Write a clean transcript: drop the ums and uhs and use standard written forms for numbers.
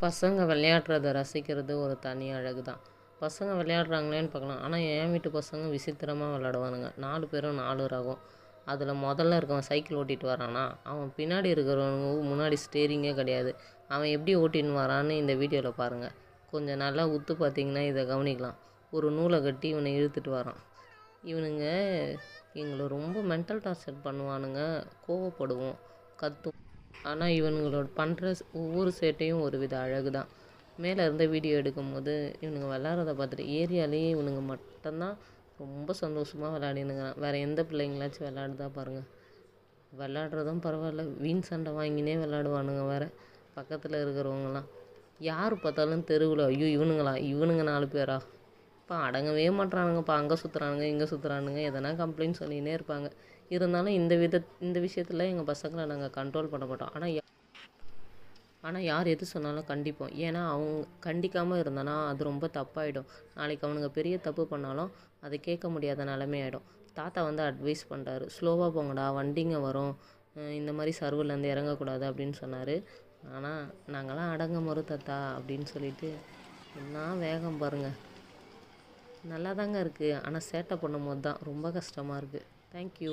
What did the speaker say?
பசங்க விளையாடுறத ரசிக்கிறது ஒரு தனி அழகு தான். பசங்க விளையாடுறாங்களேன்னு பார்க்கலாம். ஆனால் என் வீட்டு பசங்க விசித்திரமாக விளையாடுவானுங்க. 4 பேரும் 4 ரகம். அதில் முதல்ல இருக்கவன் சைக்கிள் ஓட்டிகிட்டு வரானா, அவன் பின்னாடி இருக்கிறவனுங்க முன்னாடி ஸ்டேரிங்கே கிடையாது. அவன் எப்படி ஓட்டின்னு வரான்னு இந்த வீடியோவில் பாருங்கள். கொஞ்சம் நல்லா உத்து பார்த்தீங்கன்னா இதை கவனிக்கலாம். ஒரு நூலை கட்டி இவனை இழுத்துட்டு வரான். இவனுங்க எங்களை ரொம்ப மென்டல் டார்ச்சர் பண்ணுவானுங்க. கோவப்படுவோம், கத்தும். ஆனால் இவனுங்களோட பண்ணுற ஒவ்வொரு சேட்டையும் ஒரு வித அழகு தான். மேலே இருந்த வீடியோ எடுக்கும்போது இவனுங்க விளாட்றத பார்த்துட்டு ஏரியாலேயே இவனுங்க மட்டும்தான் ரொம்ப சந்தோஷமாக விளையாடினுங்கிறான். வேறு எந்த பிள்ளைங்களாச்சும் விளையாடுதா பாருங்கள். விளாட்றதும் பரவாயில்ல, வீண் சண்டை வாங்கினே விளாடுவானுங்க. வேறு பக்கத்தில் இருக்கிறவங்களாம் யார் பார்த்தாலும் தெருவில் ஐயோ இவனுங்க 4 பேரா இப்போ அடங்கவே மாட்றானுங்கப்பா. அங்கே சுற்றுறானுங்க, இங்கே சுற்றுறானுங்க, எதனா கம்ப்ளைண்ட் சொல்லிகினே இருப்பாங்க. இருந்தாலும் இந்த விஷயத்தில் எங்கள் பசங்களை நாங்கள் கண்ட்ரோல் பண்ண மாட்டோம். ஆனால் யார் எது சொன்னாலும் கண்டிப்போம். ஏன்னா அவங்க கண்டிக்காமல் இருந்தனா அது ரொம்ப தப்பாயிடும். நாளைக்கு அவனுங்க பெரிய தப்பு பண்ணாலும் அதை கேட்க முடியாத நிலைமை ஆகிடும். தாத்தா வந்து அட்வைஸ் பண்ணுறாரு, ஸ்லோவாக போங்கடா, வண்டிங்க வரும், இந்த மாதிரி சர்வலேருந்து இறங்கக்கூடாது அப்படின்னு சொன்னார். ஆனால் நாங்களாம் அடங்க மறு தாத்தா அப்படின்னு சொல்லிட்டு என்ன வேகம் பாருங்கள். நல்லா தாங்க இருக்குது. ஆனால் சேட்டை பண்ணும்போது தான் ரொம்ப கஷ்டமாக இருக்குது. தேங்க்யூ.